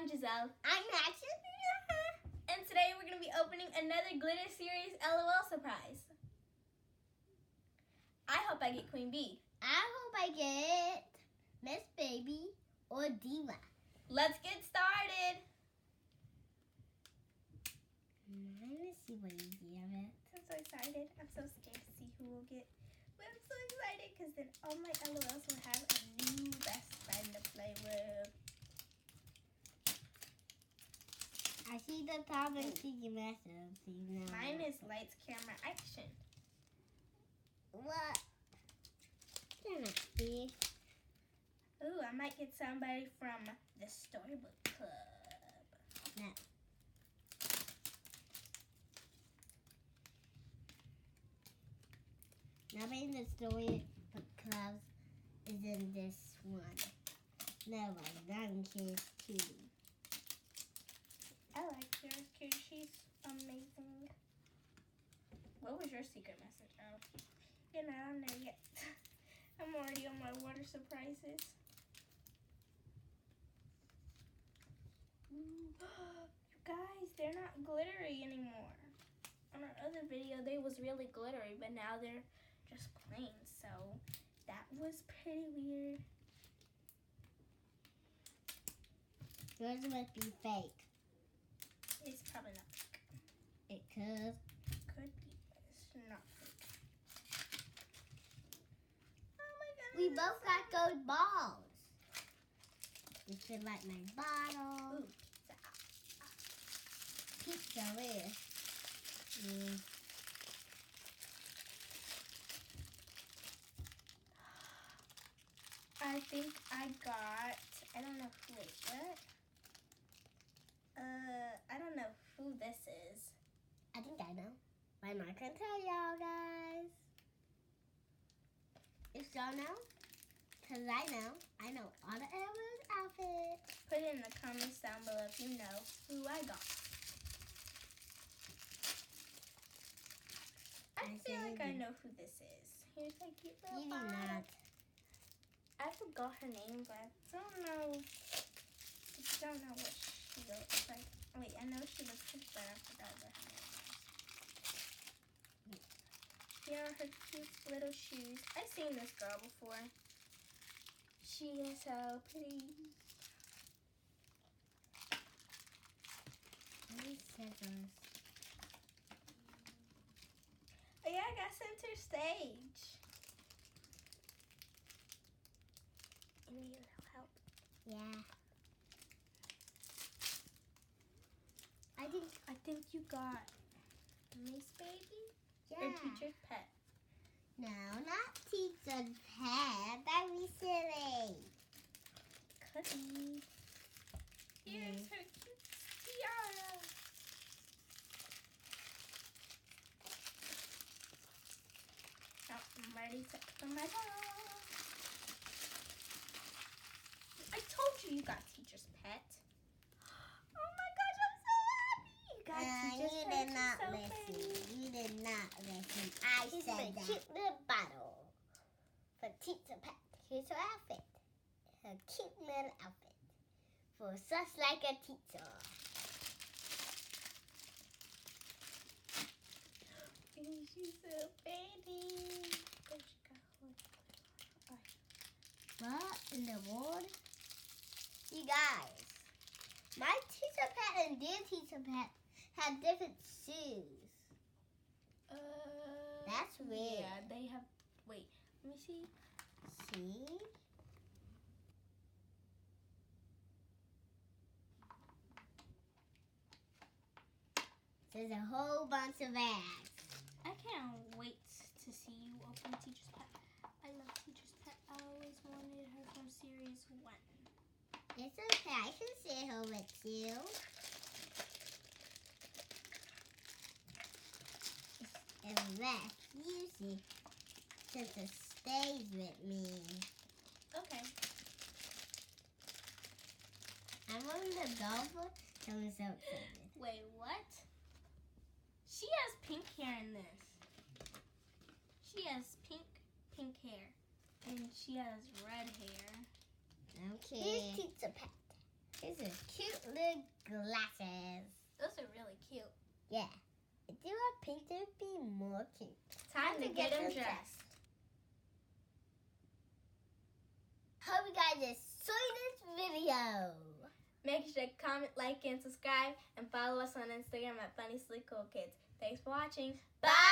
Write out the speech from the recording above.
I'm Giselle. I'm Action. And today we're going to be opening another Glitter Series LOL surprise. I hope I get Queen Bee. I hope I get Miss Baby or Diva. Let's get started. Let's see what you get it. I'm so excited. I'm so scared to see who we'll get. But I'm so excited because then all my LOLs will have a new best friend to play with. I see the top and see message. Mine is lights, camera, action. What? They're not big. Ooh, I might get somebody from the Storybook Club. No. Nobody in the Storybook Club is in this one. No, I'm done, kids, too. I like her. Cute. She's amazing. What was your secret message? Oh, you're not on there yet. I'm already on my water surprises. Ooh. You guys, they're not glittery anymore. On our other video, they was really glittery, but now they're just plain. So that was pretty weird. Yours must be fake. It's probably not fake. It could. Could be, but it's not fake. Oh my goodness. We both got those balls. You feel like my bottle. Ooh, Pizza there. I think I got, I don't know who it is. I don't know who this is. I think I know. But I'm not gonna tell y'all guys. If y'all know, cause I know all the Elmo's outfits. Put it in the comments down below if you know who I got. I feel like I know who this is. Here's my cute little You do bottle. not. I forgot her name, but I don't know what she looks like. Wait, I know she looks cute, but I forgot what her name is. Here are her cute little shoes. I've seen this girl before. She is so pretty. These scissors. Oh yeah, I got center stage. You need a little help. Yeah. I think you got Miss Baby Yeah. or Teacher's Pet. No, not Teacher's Pet. That'd be silly. Could be. Here's her cute tiara. Now I'm ready to open my ball. I told you got Teacher's Pet. Oh my gosh, I'm so happy! You got Teacher's You Pet. did not So listen. pretty. You did not listen. I Here's said my that. cute little bottle for Teacher Pet. Here's her outfit. Her cute little outfit for just like a teacher. She's so pretty. What in the world? You guys, my Teacher Pet and their Teacher Pet have different shoes. That's weird. Yeah, they have. Wait, let me see. See? There's a whole bunch of bags. I can't wait to see you open Teacher's Pet. I love Teacher's Pet. I always wanted her from Series 1. It's okay, I can sit here with you. It's less easy since it stays with me. Okay. I'm on the golfer, so I'm so excited. Wait, what? She has pink hair in this. She has pink hair. And she has red hair. Okay. Here's Teacher Pet. Here's a cute little colored glasses. Those are really cute. Yeah. If they were pink, they would be more cute. Time to get them dressed. Hope you guys enjoyed this video. Make sure to comment, like, and subscribe, and follow us on Instagram at Funny Sleek Cool Kids. Thanks for watching. Bye.